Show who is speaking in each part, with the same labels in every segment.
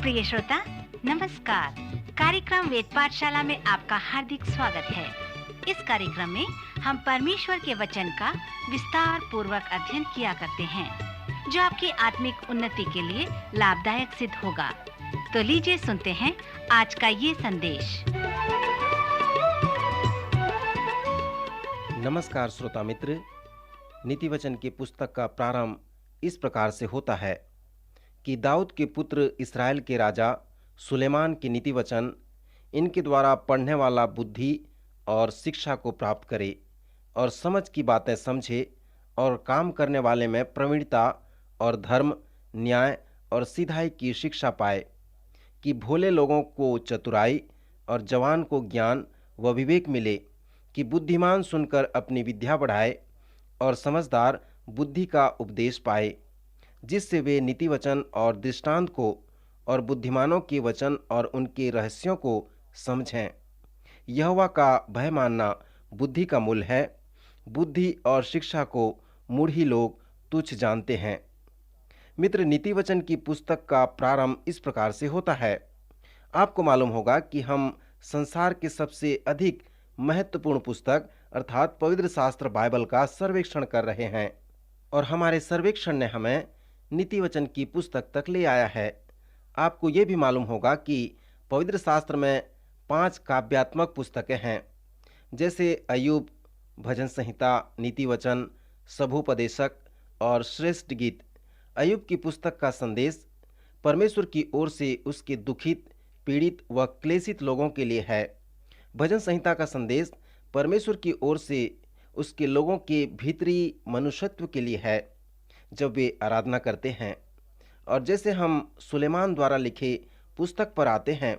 Speaker 1: प्रिय श्रोता, नमस्कार। कार्यक्रम वेद पाठशाला में आपका हार्दिक स्वागत है। इस कार्यक्रम में हम परमेश्वर के वचन का विस्तार पूर्वक अध्ययन किया करते हैं, जो आपकी आत्मिक उन्नति के लिए लाभदायक सिद्ध होगा। तो लीजिए सुनते हैं आज का ये संदेश।
Speaker 2: नमस्कार श्रोता मित्र, नीति वचन की पुस्तक का प्रारंभ इस प्रकार से होता है कि दाऊद के पुत्र इस्राएल के राजा सुलेमान के नीति वचन इनके द्वारा पढ़ने वाला बुद्धि और शिक्षा को प्राप्त करे और समझ की बातें समझे और काम करने वाले में प्रवीणता और धर्म, न्याय और सिधाई की शिक्षा पाए, कि भोले लोगों को चतुराई और जवान को ज्ञान व विवेक मिले, कि बुद्धिमान सुनकर अपनी विद्या बढ़ाए और समझदार बुद्धि का उपदेश पाए, जिससे वे नीति वचन और दृष्टांत को और बुद्धिमानों के वचन और उनके रहस्यों को समझें। यहोवा का भय मानना बुद्धि का मूल है। बुद्धि और शिक्षा को मूढ़ी लोग तुच्छ जानते हैं। मित्र, नीति वचन की पुस्तक का प्रारंभ इस प्रकार से होता है। आपको मालूम होगा कि हम संसार के सबसे अधिक महत्वपूर्ण पुस्तक अर्थात पवित्र शास्त्र बाइबल का सर्वेक्षण कर रहे हैं, और हमारे सर्वेक्षण ने हमें नीति वचन की पुस्तक तक ले आया है। आपको ये भी मालूम होगा कि पवित्र शास्त्र में 5 काव्यात्मक पुस्तकें हैं, जैसे अय्यूब, भजन संहिता, नीति वचन, सभोपदेशक और श्रेष्ठ गीत। अय्यूब की पुस्तक का संदेश परमेश्वर की ओर से उसके दुखित, पीड़ित व क्लेशित लोगों के लिए है। भजन संहिता का संदेश परमेश्वर की ओर से उसके लोगों के भीतरी मनुष्यत्व के लिए है, जब वे आराधना करते हैं। और जैसे हम सुलेमान द्वारा लिखे पुस्तक पर आते हैं,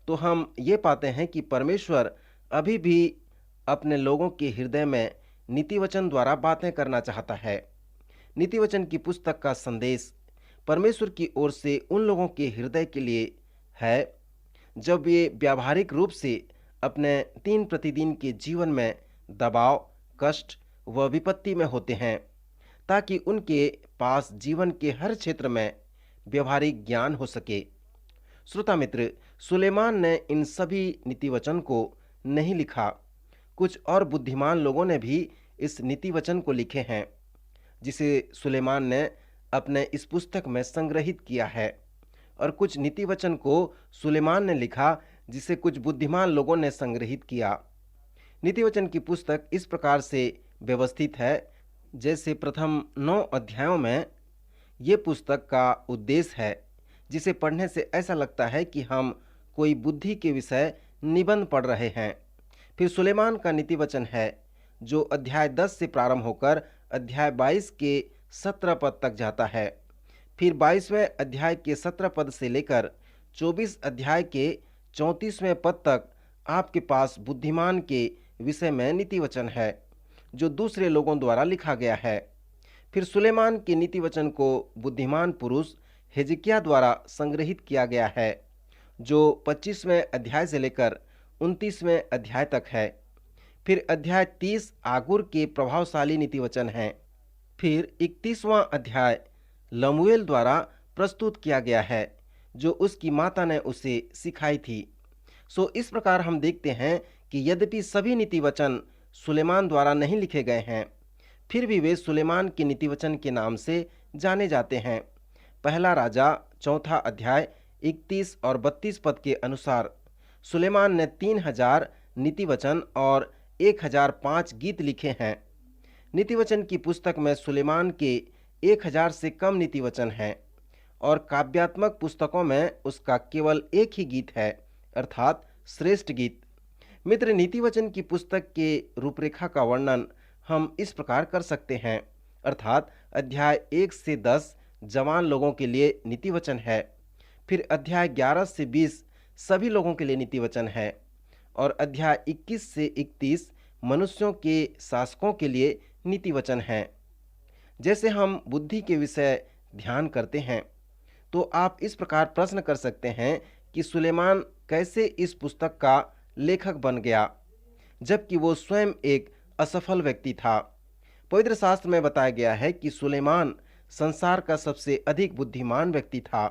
Speaker 2: तो हम ये पाते हैं कि परमेश्वर अभी भी अपने लोगों के हृदय में नीति वचन द्वारा बातें करना चाहता है। नीति वचन की पुस्तक का संदेश परमेश्वर की ओर से उन लोगों के हृदय के लिए है, जब वे व्यावहारिक रूप से अपने दिन प्रतिदिन के जीवन में दबाव, कष्ट व विपत्ति में होते हैं, ताकि उनके पास जीवन के हर क्षेत्र में व्यवहारिक ज्ञान हो सके। श्रोता मित्र, सुलेमान ने इन सभी नीति वचन को नहीं लिखा। कुछ और बुद्धिमान लोगों ने भी इस नीति वचन को लिखे हैं, जिसे सुलेमान ने अपने इस पुस्तक में संग्रहित किया है। और कुछ नीति वचन को सुलेमान ने लिखा, जिसे कुछ बुद्धिमान लोगों ने संग्रहित किया। नीति वचन की पुस्तक इस प्रकार से व्यवस्थित है, जैसे प्रथम 9 अध्यायों में ये पुस्तक का उद्देश्य है, जिसे पढ़ने से ऐसा लगता है कि हम कोई बुद्धि के विषय निबंध पढ़ रहे हैं। फिर सुलेमान का नीति वचन है, जो अध्याय 10 से प्रारंभ होकर अध्याय 22 के 17 पद तक जाता है। फिर 22वें अध्याय के 17 पद से लेकर 24 अध्याय के 34वें पद तक आपके पास बुद्धिमान के विषय में नीति वचन है, जो दूसरे लोगों द्वारा लिखा गया है। फिर सुलेमान के नीति वचन को बुद्धिमान पुरुष हिजकिय्याह द्वारा संग्रहित किया गया है, जो 25वें अध्याय से लेकर 29वें अध्याय तक है। फिर अध्याय 30 आगुर के प्रभावशाली नीति वचन हैं। फिर 31वां अध्याय लमूएल द्वारा प्रस्तुत किया गया है, जो उसकी माता ने उसे सिखाई थी। सो इस प्रकार हम देखते हैं कि यद्यपि सभी नीति वचन सुलेमान द्वारा नहीं लिखे गए हैं, फिर भी वे सुलेमान के नीति वचन के नाम से जाने जाते हैं। पहला राजा 4 अध्याय 31 और 32 पद के अनुसार सुलेमान ने 3000 नीति वचन और 1005 गीत लिखे हैं। नीति वचन की पुस्तक में सुलेमान के 1000 से कम नीति वचन हैं, और काव्यात्मक पुस्तकों में उसका केवल एक ही गीत है, अर्थात श्रेष्ठ गीत। मित्र, नीति वचन की पुस्तक के रूपरेखा का वर्णन हम इस प्रकार कर सकते हैं, अर्थात अध्याय 1 से 10 जवान लोगों के लिए नीति वचन है। फिर अध्याय 11 से 20 सभी लोगों के लिए नीति वचन है, और अध्याय 21 से 31 मनुष्यों के शासकों के लिए नीति वचन है। जैसे हम बुद्धि के विषय ध्यान करते हैं, तो आप इस प्रकार प्रश्न कर सकते हैं कि सुलेमान कैसे इस पुस्तक का लेखक बन गया, जबकि वो स्वयं एक असफल व्यक्ति था। पवित्र शास्त्र में बताया गया है कि सुलेमान संसार का सबसे अधिक बुद्धिमान व्यक्ति था।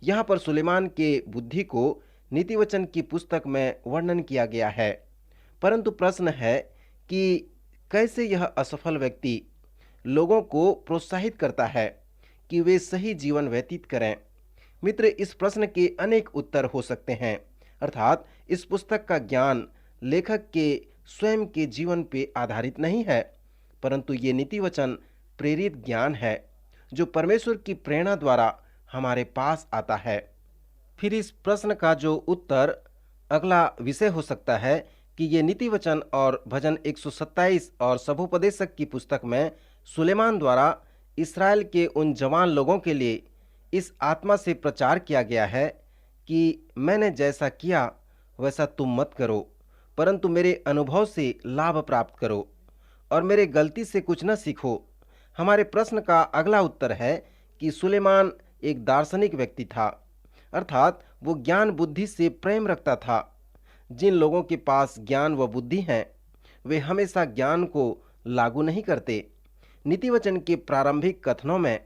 Speaker 2: यहाँ पर सुलेमान के बुद्धि को नीति वचन की पुस्तक में वर्णन किया गया है। परंतु प्रश्न है कि कैसे यह असफल व्यक्ति लोगों को प्रोत्साहित करता है कि वे सही जीवन व्यतीत करें। मित्र, इस प्रश्न के अनेक उत्तर हो सकते हैं। अर्थात इस पुस्तक का ज्ञान लेखक के स्वयं के जीवन पे आधारित नहीं है, परंतु ये नीति वचन प्रेरित ज्ञान है जो परमेश्वर की प्रेरणा द्वारा हमारे पास आता है। फिर इस प्रश्न का जो उत्तर अगला विषय हो सकता है कि ये नीति वचन और भजन 127 और सभोपदेशक की पुस्तक में सुलेमान द्वारा इस्राएल के उन जवान लोगों के लिए इस आत्मा से प्रचार किया गया है कि मैंने जैसा किया वैसा तुम मत करो, परंतु मेरे अनुभव से लाभ प्राप्त करो और मेरे गलती से कुछ न सीखो। हमारे प्रश्न का अगला उत्तर है कि सुलेमान एक दार्शनिक व्यक्ति था, अर्थात वो ज्ञान बुद्धि से प्रेम रखता था। जिन लोगों के पास ज्ञान व बुद्धि है वे हमेशा ज्ञान को लागू नहीं करते। नीति वचन के प्रारंभिक कथनों में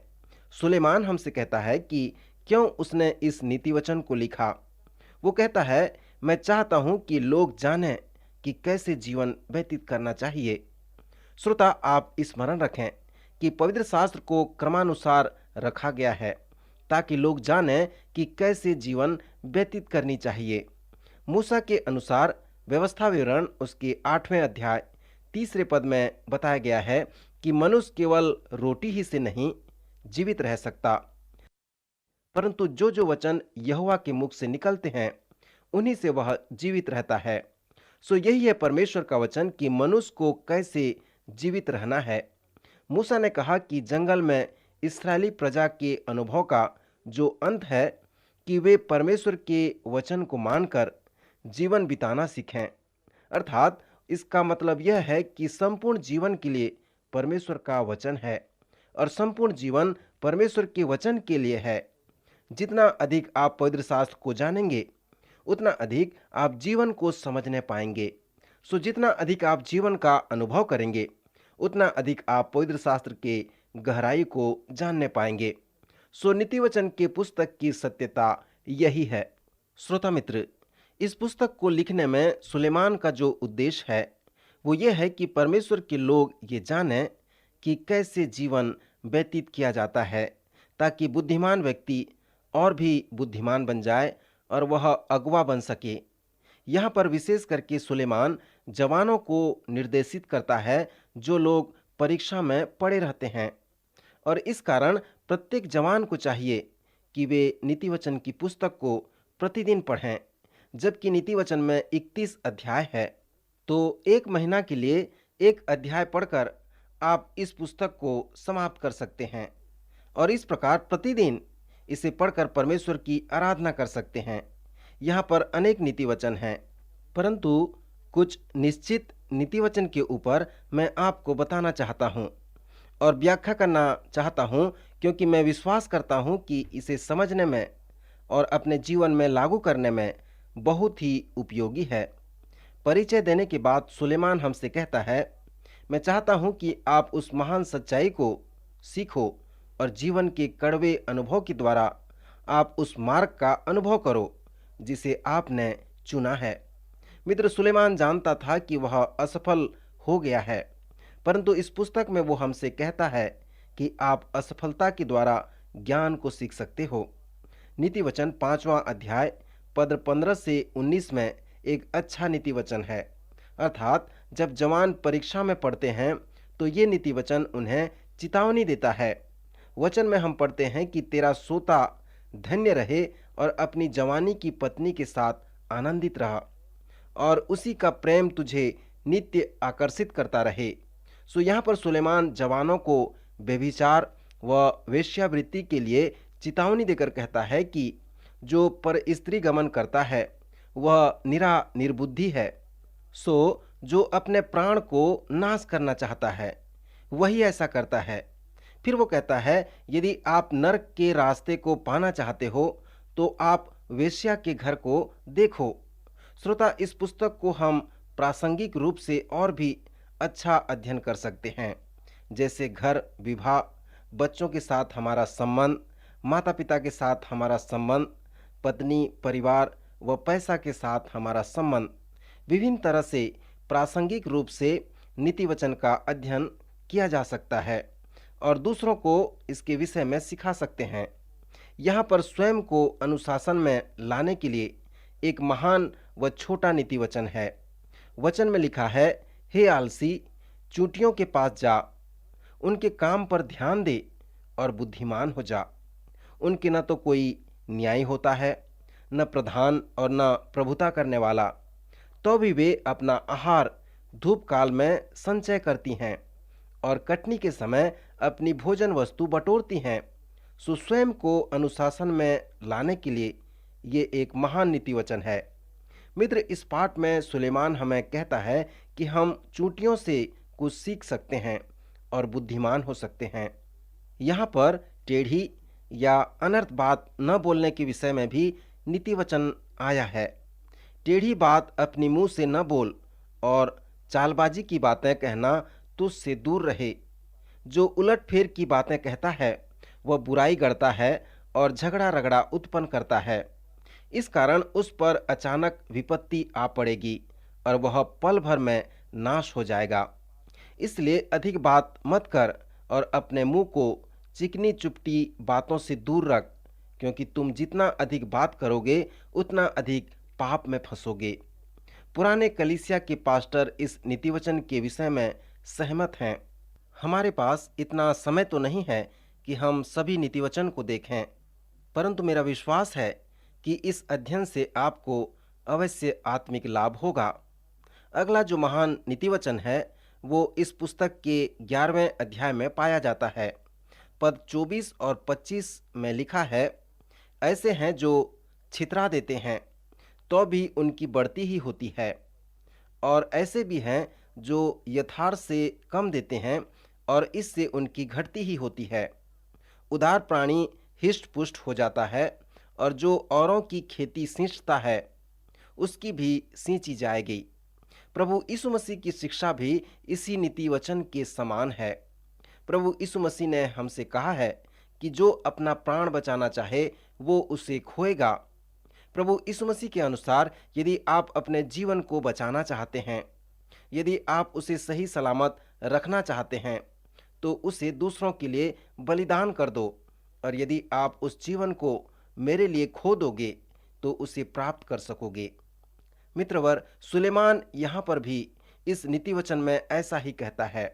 Speaker 2: सुलेमान हमसे कहता है कि क्यों उसने इस नीति वचन को लिखा। वो कहता है, मैं चाहता हूं कि लोग जानें कि कैसे जीवन व्यतीत करना चाहिए। श्रोता, आप स्मरण रखें कि पवित्र शास्त्र को क्रमानुसार रखा गया है ताकि लोग जानें कि कैसे जीवन व्यतीत करनी चाहिए। मूसा के अनुसार व्यवस्था विवरण उसके 8वें अध्याय 3 पद में बताया गया है कि मनुष्य केवल रोटी ही से नहीं जीवित रह सकता, परंतु जो जो वचन यहोवा के मुख से निकलते हैं उन्हीं से वह जीवित रहता है। सो यही है परमेश्वर का वचन कि मनुष्य को कैसे जीवित रहना है। मूसा ने कहा कि जंगल में इस्राएली प्रजा के अनुभव का जो अंत है कि वे परमेश्वर के वचन को मानकर जीवन बिताना सीखें। अर्थात इसका मतलब यह है कि संपूर्ण जीवन के लिए परमेश्वर का वचन है और संपूर्ण जीवन परमेश्वर के वचन के लिए है। जितना अधिक आप पवित्र शास्त्र को जानेंगे उतना अधिक आप जीवन को समझने पाएंगे। सो जितना अधिक आप जीवन का अनुभव करेंगे उतना अधिक आप पवित्र शास्त्र के गहराई को जानने पाएंगे। सो नीति वचन के पुस्तक की सत्यता यही है। श्रोता मित्र, इस पुस्तक को लिखने में सुलेमान का जो उद्देश्य है वो ये है कि परमेश्वर के लोग ये जानें कि कैसे जीवन व्यतीत किया जाता है ताकि बुद्धिमान व्यक्ति और भी बुद्धिमान बन जाए और वह अगुवा बन सके। यहाँ पर विशेष करके सुलेमान जवानों को निर्देशित करता है जो लोग परीक्षा में पड़े रहते हैं, और इस कारण प्रत्येक जवान को चाहिए कि वे नीति वचन की पुस्तक को प्रतिदिन पढ़ें। जबकि नीति वचन में 31 अध्याय है, तो एक महीना के लिए एक अध्याय पढ़कर आप इस पुस्तक को समाप्त कर सकते हैं और इस प्रकार प्रतिदिन इसे पढ़कर परमेश्वर की आराधना कर सकते हैं। यहाँ पर अनेक नीति वचन हैं, परंतु कुछ निश्चित नीति वचन के ऊपर मैं आपको बताना चाहता हूँ और व्याख्या करना चाहता हूँ, क्योंकि मैं विश्वास करता हूँ कि इसे समझने में और अपने जीवन में लागू करने में बहुत ही उपयोगी है। परिचय देने के बाद सुलेमान हमसे कहता है, मैं चाहता हूँ कि आप उस महान सच्चाई को सीखो और जीवन के कड़वे अनुभव के द्वारा आप उस मार्ग का अनुभव करो जिसे आपने चुना है। मित्र, सुलेमान जानता था कि वह असफल हो गया है, परंतु इस पुस्तक में वो हमसे कहता है कि आप असफलता के द्वारा ज्ञान को सीख सकते हो। नीति वचन 5वां अध्याय पद 15 से 19 में एक अच्छा नीति वचन है। अर्थात जब जवान परीक्षा में पढ़ते हैं तो ये नीति वचन उन्हें चेतावनी देता है। वचन में हम पढ़ते हैं कि तेरा सोता धन्य रहे और अपनी जवानी की पत्नी के साथ आनंदित रह और उसी का प्रेम तुझे नित्य आकर्षित करता रहे। सो यहाँ पर सुलेमान जवानों को व्यभिचार व वेश्यावृत्ति के लिए चेतावनी देकर कहता है कि जो पर स्त्री गमन करता है वह निर्बुद्धि है। सो जो अपने प्राण को नाश करना चाहता है वही ऐसा करता है। फिर वो कहता है, यदि आप नरक के रास्ते को पाना चाहते हो तो आप वेश्या के घर को देखो। श्रोता, इस पुस्तक को हम प्रासंगिक रूप से और भी अच्छा अध्ययन कर सकते हैं, जैसे घर, विवाह, बच्चों के साथ हमारा संबंध, माता पिता के साथ हमारा संबंध, पत्नी, परिवार व पैसा के साथ हमारा संबंध, विभिन्न तरह से प्रासंगिक रूप से नीति वचन का अध्ययन किया जा सकता है और दूसरों को इसके विषय में सिखा सकते हैं। यहाँ पर स्वयं को अनुशासन में लाने के लिए एक महान व छोटा नीति वचन है। वचन में लिखा है, हे आलसी, चूंटियों के पास जा, उनके काम पर ध्यान दे और बुद्धिमान हो जा। उनके न तो कोई न्याय होता है, न प्रधान और न प्रभुता करने वाला, तो भी वे अपना आहार धूप काल में संचय करती हैं और कटनी के समय अपनी भोजन वस्तु बटोरती हैं। सो स्वयं को अनुशासन में लाने के लिए ये एक महान नीति वचन है। मित्र, इस पाठ में सुलेमान हमें कहता है कि हम चूंटियों से कुछ सीख सकते हैं और बुद्धिमान हो सकते हैं। यहाँ पर टेढ़ी या अनर्थ बात न बोलने के विषय में भी नीति वचन आया है। टेढ़ी बात अपनी मुंह से न बोल और चालबाजी की बातें कहना तुझसे दूर रहे। जो उलटफेर की बातें कहता है वह बुराई गढ़ता है और झगड़ा रगड़ा उत्पन्न करता है। इस कारण उस पर अचानक विपत्ति आ पड़ेगी और वह पल भर में नाश हो जाएगा। इसलिए अधिक बात मत कर और अपने मुंह को चिकनी चुपटी बातों से दूर रख, क्योंकि तुम जितना अधिक बात करोगे उतना अधिक पाप में फंसोगे। पुराने कलीसिया के पास्टर इस नीतिवचन के विषय में सहमत हैं। हमारे पास इतना समय तो नहीं है कि हम सभी नीतिवचन को देखें, परंतु मेरा विश्वास है कि इस अध्ययन से आपको अवश्य आत्मिक लाभ होगा। अगला जो महान नीतिवचन है वो इस पुस्तक के 11वें अध्याय में पाया जाता है। पद 24 और 25 में लिखा है, ऐसे हैं जो छितरा देते हैं तो भी उनकी बढ़ती ही होती है, और ऐसे भी हैं जो यथार्थ से कम देते हैं और इससे उनकी घटती ही होती है। उदार प्राणी हिष्ट पुष्ट हो जाता है और जो औरों की खेती सींचता है उसकी भी सींची जाएगी। प्रभु यीशु मसीह की शिक्षा भी इसी नीति वचन के समान है। प्रभु यीशु मसीह ने हमसे कहा है कि जो अपना प्राण बचाना चाहे वो उसे खोएगा। प्रभु यीशु मसीह के अनुसार यदि आप अपने जीवन को बचाना चाहते हैं, यदि आप उसे सही सलामत रखना चाहते हैं, तो उसे दूसरों के लिए बलिदान कर दो, और यदि आप उस जीवन को मेरे लिए खो दोगे तो उसे प्राप्त कर सकोगे। मित्रवर, सुलेमान यहाँ पर भी इस नीति वचन में ऐसा ही कहता है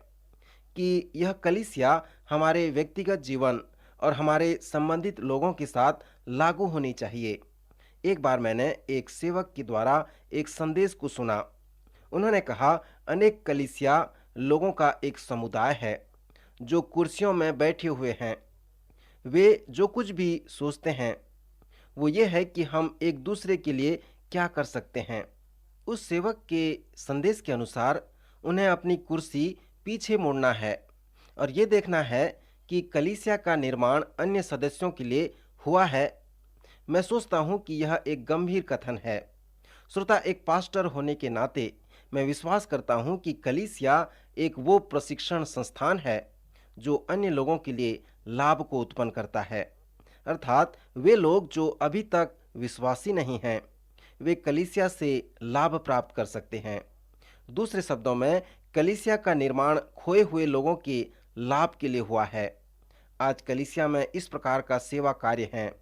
Speaker 2: कि यह कलीसिया हमारे व्यक्तिगत जीवन और हमारे संबंधित लोगों के साथ लागू होनी चाहिए। एक बार मैंने एक सेवक के द्वारा एक संदेश को सुना। उन्होंने कहा, अनेक कलीसिया लोगों का एक समुदाय है जो कुर्सियों में बैठे हुए हैं। वे जो कुछ भी सोचते हैं वो ये है कि हम एक दूसरे के लिए क्या कर सकते हैं। उस सेवक के संदेश के अनुसार उन्हें अपनी कुर्सी पीछे मोड़ना है और ये देखना है कि कलीसिया का निर्माण अन्य सदस्यों के लिए हुआ है। मैं सोचता हूँ कि यह एक गंभीर कथन है। श्रोता, एक पास्टर होने के नाते मैं विश्वास करता हूँ कि कलीसिया एक वो प्रशिक्षण संस्थान है जो अन्य लोगों के लिए लाभ को उत्पन्न करता है, अर्थात वे लोग जो अभी तक विश्वासी नहीं हैं वे कलीसिया से लाभ प्राप्त कर सकते हैं। दूसरे शब्दों में, कलीसिया का निर्माण खोए हुए लोगों के लाभ के लिए हुआ है। आज कलीसिया में इस प्रकार का सेवा कार्य है,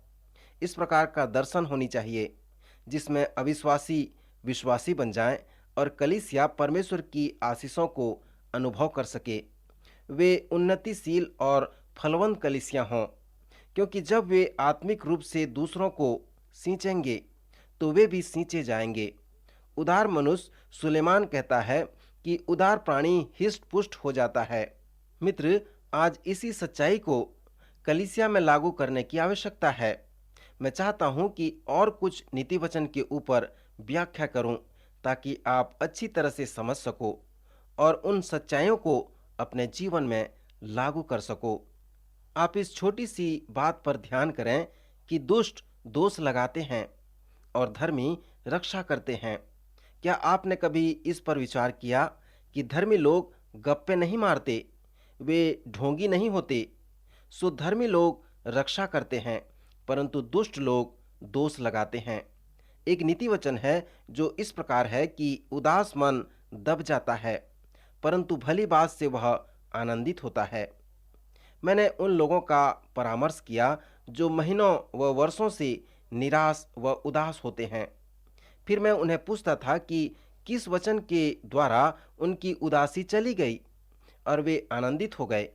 Speaker 2: इस प्रकार का दर्शन होनी चाहिए जिसमें अविश्वासी विश्वासी बन जाएं और कलीसिया परमेश्वर की आशीषों को अनुभव कर सके। वे उन्नतिशील और फलवंत कलीसिया हों, क्योंकि जब वे आत्मिक रूप से दूसरों को सींचेंगे तो वे भी सींचे जाएंगे। उदार मनुष्य, सुलेमान कहता है कि उदार प्राणी हिष्ट पुष्ट हो जाता है। मित्र, आज इसी सच्चाई को कलीसिया में लागू करने की आवश्यकता है। मैं चाहता हूं कि और कुछ नीति वचन के ऊपर व्याख्या करूं ताकि आप अच्छी तरह से समझ सको और उन सच्चाइयों को अपने जीवन में लागू कर सको। आप इस छोटी सी बात पर ध्यान करें कि दुष्ट दोष लगाते हैं और धर्मी रक्षा करते हैं। क्या आपने कभी इस पर विचार किया कि धर्मी लोग गप्पे नहीं मारते, वे ढोंगी नहीं होते। सो धर्मी लोग रक्षा करते हैं, परंतु दुष्ट लोग दोष लगाते हैं। एक नीति वचन है जो इस प्रकार है कि उदास मन दब जाता है, परंतु भली बात से वह आनंदित होता है। मैंने उन लोगों का परामर्श किया जो महीनों व वर्षों से निराश व उदास होते हैं। फिर मैं उन्हें पूछता था कि किस वचन के द्वारा उनकी उदासी चली गई, और वे आनंदित हो गए।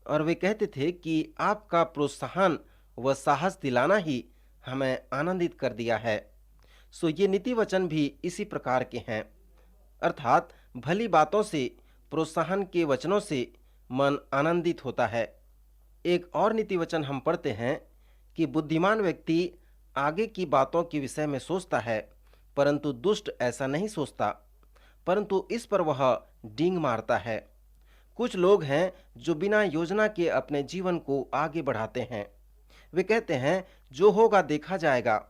Speaker 2: और वे कहते थे कि आपका प्रोत्साहन व साहस दिलाना ही हमें आनंदित कर दिया है। सो ये नीति वचन भी इसी प्रकार के हैं, अर्थात भली बातों से, प्रोत्साहन के वचनों से मन आनंदित होता है। एक और नीति वचन हम पढ़ते हैं कि बुद्धिमान व्यक्ति आगे की बातों के विषय में सोचता है, परंतु दुष्ट ऐसा नहीं सोचता, परंतु इस पर वह डींग मारता है। कुछ लोग हैं जो बिना योजना के अपने जीवन को आगे बढ़ाते हैं। वे कहते हैं जो होगा देखा जाएगा।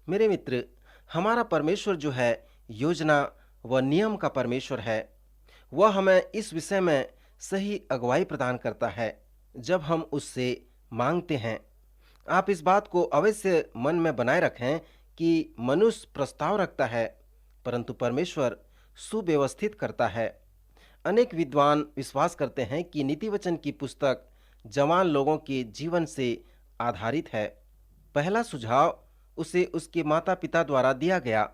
Speaker 2: मेरे मित्र, हमारा परमेश्वर जो है योजना व नियम का परमेश्वर है। वह हमें इस विषय में सही अगुवाई प्रदान करता है जब हम उससे मांगते हैं। आप इस बात को अवश्य मन में बनाए रखें कि मनुष्य प्रस्ताव रखता है, परंतु परमेश्वर सुव्यवस्थित करता है। अनेक विद्वान विश्वास करते हैं कि नीति वचन की पुस्तक जवान लोगों के जीवन से आधारित है। पहला सुझाव उसे उसके माता पिता द्वारा दिया गया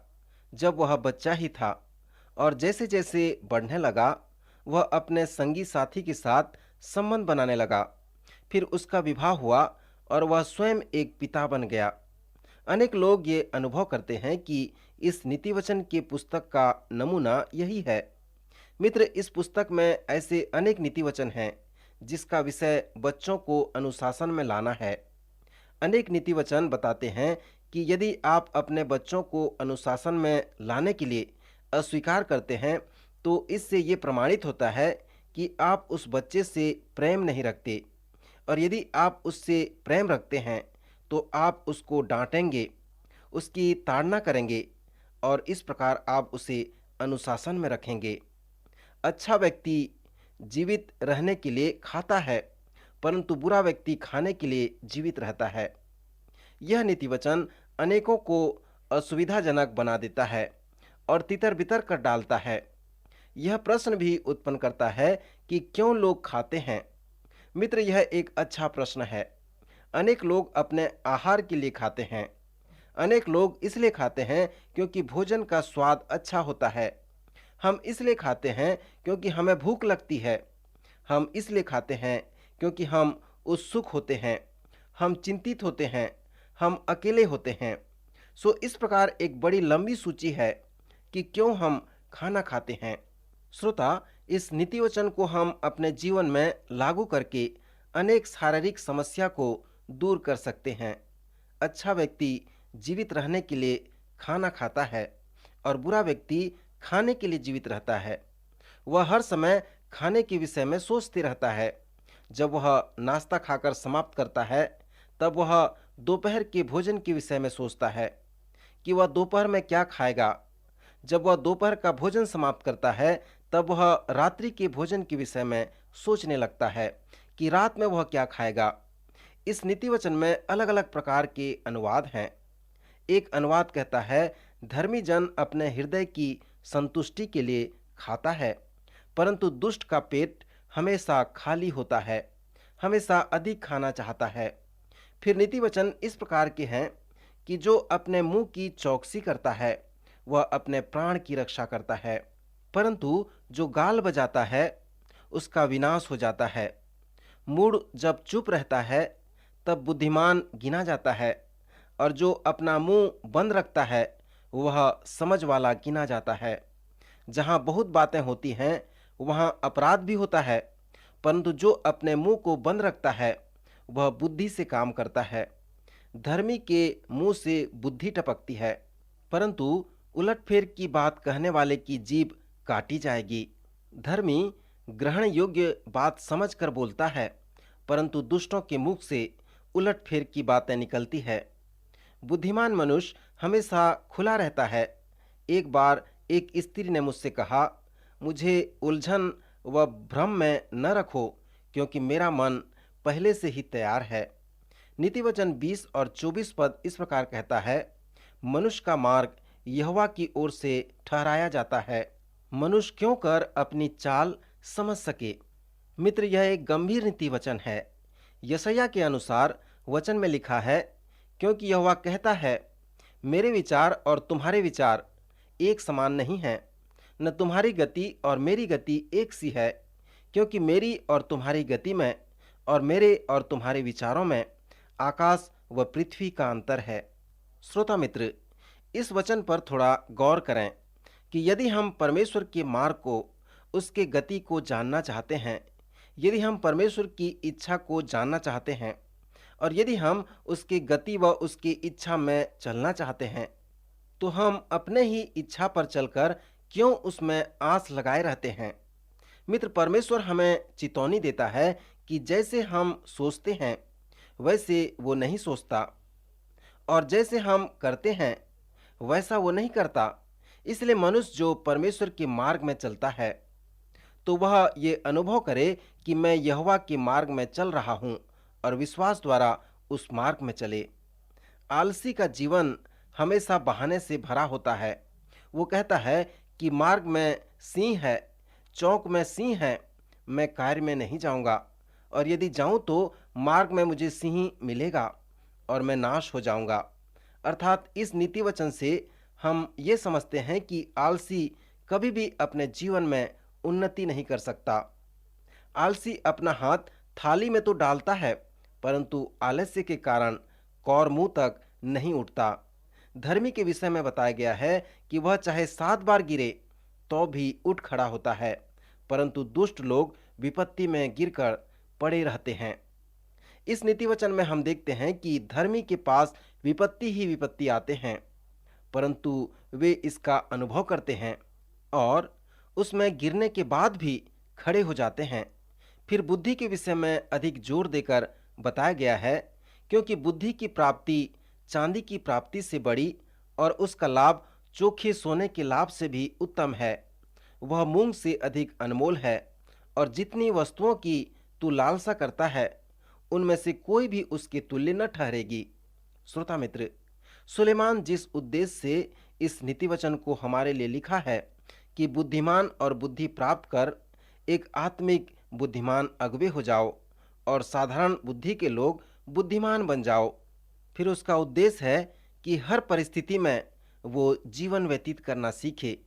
Speaker 2: जब वह बच्चा ही था, और जैसे जैसे बढ़ने लगा वह अपने संगी साथी के साथ संबंध बनाने लगा। फिर उसका विवाह हुआ और वह स्वयं एक पिता बन गया। अनेक लोग ये अनुभव करते हैं कि इस नीति वचन के पुस्तक का नमूना यही है। मित्र, इस पुस्तक में ऐसे अनेक नीति वचन हैं जिसका विषय बच्चों को अनुशासन में लाना है। अनेक नीति वचन बताते हैं कि यदि आप अपने बच्चों को अनुशासन में लाने के लिए अस्वीकार करते हैं तो इससे ये प्रमाणित होता है कि आप उस बच्चे से प्रेम नहीं रखते, और यदि आप उससे प्रेम रखते हैं तो आप उसको डांटेंगे, उसकी ताड़ना करेंगे, और इस प्रकार आप उसे अनुशासन में रखेंगे। अच्छा व्यक्ति जीवित रहने के लिए खाता है, परंतु बुरा व्यक्ति खाने के लिए जीवित रहता है। यह नीति वचन अनेकों को असुविधाजनक बना देता है और तितर बितर कर डालता है। यह प्रश्न भी उत्पन्न करता है कि क्यों लोग खाते हैं। मित्र, यह एक अच्छा प्रश्न है। अनेक लोग अपने आहार के लिए खाते हैं। अनेक लोग इसलिए खाते हैं क्योंकि भोजन का स्वाद अच्छा होता है। हम इसलिए खाते हैं क्योंकि हमें भूख लगती है। हम इसलिए खाते हैं क्योंकि हम उत्सुक होते हैं, हम चिंतित होते हैं, हम अकेले होते हैं। सो इस प्रकार एक बड़ी लंबी सूची है कि क्यों हम खाना खाते हैं। श्रोता, इस नीति वचन को हम अपने जीवन में लागू करके अनेक शारीरिक समस्या को दूर कर सकते हैं। अच्छा व्यक्ति जीवित रहने के लिए खाना खाता है और बुरा व्यक्ति खाने के लिए जीवित रहता है। वह हर समय खाने के विषय में सोचते रहता है। जब वह नाश्ता खाकर समाप्त करता है तब वह दोपहर के भोजन के विषय में सोचता है कि वह दोपहर में क्या खाएगा। जब वह दोपहर का भोजन समाप्त करता है तब वह रात्रि के भोजन के विषय में सोचने लगता है कि रात में वह क्या खाएगा। इस नीति वचन में अलग अलग प्रकार के अनुवाद हैं। एक अनुवाद कहता है, धर्मी जन अपने हृदय की संतुष्टि के लिए खाता है, परंतु दुष्ट का पेट हमेशा खाली होता है, हमेशा अधिक खाना चाहता है। फिर नीति वचन इस प्रकार के हैं कि जो अपने मुंह की चौकसी करता है वह अपने प्राण की रक्षा करता है, परंतु जो गाल बजाता है उसका विनाश हो जाता है। मूढ़ जब चुप रहता है तब बुद्धिमान गिना जाता है, और जो अपना मुंह बंद रखता है वह समझ वाला गिना जाता है। जहाँ बहुत बातें होती हैं वहाँ अपराध भी होता है, परंतु जो अपने मुंह को बंद रखता है वह बुद्धि से काम करता है। धर्मी के मुंह से बुद्धि टपकती है, परंतु उलटफेर की बात कहने वाले की जीभ काटी जाएगी। धर्मी ग्रहण योग्य बात समझकर बोलता है, परंतु दुष्टों के मुख से उलटफेर की बातें निकलती है। बुद्धिमान मनुष्य हमेशा खुला रहता है। एक बार एक स्त्री ने मुझसे कहा, मुझे उलझन व भ्रम में न रखो, क्योंकि मेरा मन पहले से ही तैयार है। नीति वचन 20 और 24 पद इस प्रकार कहता है, मनुष्य का मार्ग यहोवा की ओर से ठहराया जाता है, मनुष्य क्यों कर अपनी चाल समझ सके। मित्र, यह एक गंभीर नीति वचन है। यशायाह के अनुसार वचन में लिखा है, क्योंकि यहोवा कहता है, मेरे विचार और तुम्हारे विचार एक समान नहीं हैं, न तुम्हारी गति और मेरी गति एक सी है, क्योंकि मेरी और तुम्हारी गति में और मेरे और तुम्हारे विचारों में आकाश व पृथ्वी का अंतर है। श्रोता मित्र, इस वचन पर थोड़ा गौर करें कि यदि हम परमेश्वर के मार्ग को, उसके गति को जानना चाहते हैं, यदि हम परमेश्वर की इच्छा को जानना चाहते हैं और यदि हम उसकी गति व उसकी इच्छा में चलना चाहते हैं, तो हम अपने ही इच्छा पर चलकर क्यों उसमें आस लगाए रहते हैं। मित्र, परमेश्वर हमें चेतावनी देता है कि जैसे हम सोचते हैं वैसे वो नहीं सोचता, और जैसे हम करते हैं वैसा वो नहीं करता। इसलिए मनुष्य जो परमेश्वर के मार्ग में चलता है, तो वह ये अनुभव करे कि मैं यहोवा के मार्ग में चल रहा हूँ और विश्वास द्वारा उस मार्ग में चले। आलसी का जीवन हमेशा बहाने से भरा होता है। वो कहता है कि मार्ग में सिंह है, चौक में सिंह है, मैं कार्य में नहीं जाऊंगा, और यदि जाऊं तो मार्ग में मुझे सिंह मिलेगा और मैं नाश हो जाऊंगा। अर्थात इस नीति वचन से हम ये समझते हैं कि आलसी कभी भी अपने जीवन में उन्नति नहीं कर सकता। आलसी अपना हाथ थाली में तो डालता है, परंतु आलस्य के कारण कौर मुंह तक नहीं उठता। धर्मी के विषय में बताया गया है कि वह चाहे 7 बार गिरे तो भी उठ खड़ा होता है, परंतु दुष्ट लोग विपत्ति में गिरकर पड़े रहते हैं। इस नीति वचन में हम देखते हैं कि धर्मी के पास विपत्ति ही विपत्ति आते हैं, परंतु वे इसका अनुभव करते हैं और उसमें गिरने के बाद भी खड़े हो जाते हैं। फिर बुद्धि के विषय में अधिक जोर देकर बताया गया है, क्योंकि बुद्धि की प्राप्ति चांदी की प्राप्ति से बड़ी और उसका लाभ चोखे सोने के लाभ से भी उत्तम है। वह मूंग से अधिक अनमोल है, और जितनी वस्तुओं की तू लालसा करता है उनमें से कोई भी उसके तुल्य न ठहरेगी। श्रोता मित्र, सुलेमान जिस उद्देश्य से इस नीति वचन को हमारे लिए लिखा है कि बुद्धिमान और बुद्धि प्राप्त कर एक आत्मिक बुद्धिमान अगुवे हो जाओ और साधारण बुद्धि के लोग बुद्धिमान बन जाओ, फिर उसका उद्देश्य है कि हर परिस्थिति में वो जीवन व्यतीत करना सीखे।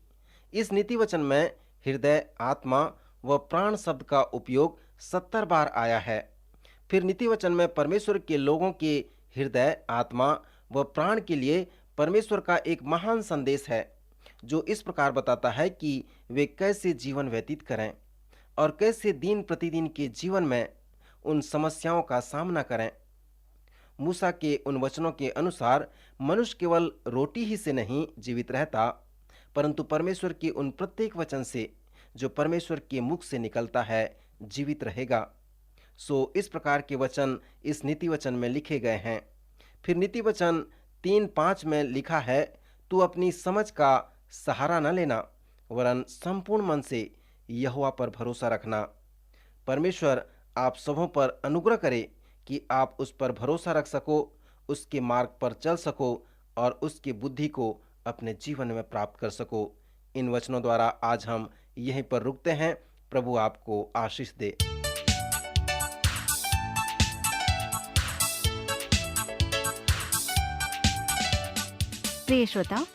Speaker 2: इस नीति वचन में हृदय, आत्मा व प्राण शब्द का उपयोग 70 बार आया है। फिर नीति वचन में परमेश्वर के लोगों के हृदय, आत्मा व प्राण के लिए परमेश्वर का एक महान संदेश है, जो इस प्रकार बताता है कि वे कैसे जीवन व्यतीत करें और कैसे दिन प्रतिदिन के जीवन में उन समस्याओं का सामना करें। मूसा के उन वचनों के अनुसार मनुष्य केवल रोटी ही से नहीं जीवित रहता, परंतु परमेश्वर के उन प्रत्येक वचन से जो परमेश्वर के मुख से निकलता है जीवित रहेगा। सो इस प्रकार के वचन इस नीति वचन में लिखे गए हैं। फिर नीति वचन 3:5 में लिखा है, तू अपनी समझ का सहारा न लेना, वरन संपूर्ण मन से यहोवा पर भरोसा रखना। परमेश्वर आप सबों पर अनुग्रह करे कि आप उस पर भरोसा रख सको, उसके मार्ग पर चल सको और उसकी बुद्धि को अपने जीवन में प्राप्त कर सको। इन वचनों द्वारा आज हम यहीं पर रुकते हैं। प्रभु आपको आशीष दे।
Speaker 1: प्रिय श्रोताओ,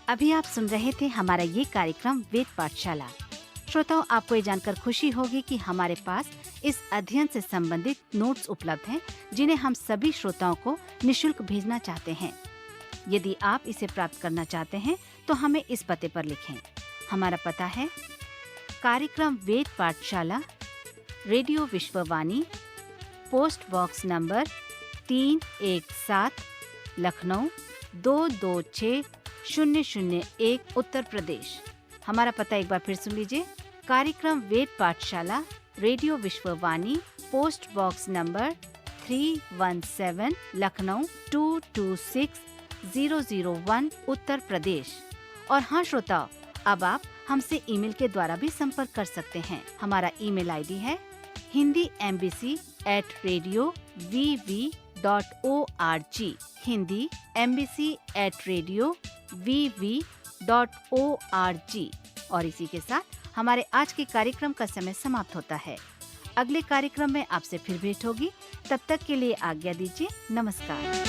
Speaker 1: अभी आप सुन रहे थे हमारा ये कार्यक्रम वेद पाठशाला। श्रोताओ, आपको ये जानकर खुशी होगी कि हमारे पास इस अध्ययन से संबंधित नोट्स उपलब्ध हैं, जिन्हें हम सभी श्रोताओं को निशुल्क भेजना चाहते हैं। यदि आप इसे प्राप्त करना चाहते हैं तो हमें इस पते पर लिखें। हमारा पता है कार्यक्रम Ved Pathshala, radio Vishwavani, post box number 317, Lucknow 226001, Uttar Pradesh. हमारा पता एक बार फिर सुन लीजिए। कार्यक्रम Ved Pathshala, radio Vishwavani, post box number 317, Lucknow 226001, Uttar Pradesh. और हाँ श्रोताओ, अब आप हमसे ईमेल के द्वारा भी संपर्क कर सकते हैं। हमारा ईमेल आईडी है hindiembassy@radiovv हिंदी embassy@radio.vv.org। और इसी के साथ हमारे आज के कार्यक्रम का समय समाप्त होता है। अगले कार्यक्रम में आपसे फिर भेंट होगी। तब तक के लिए आज्ञा दीजिए। नमस्कार।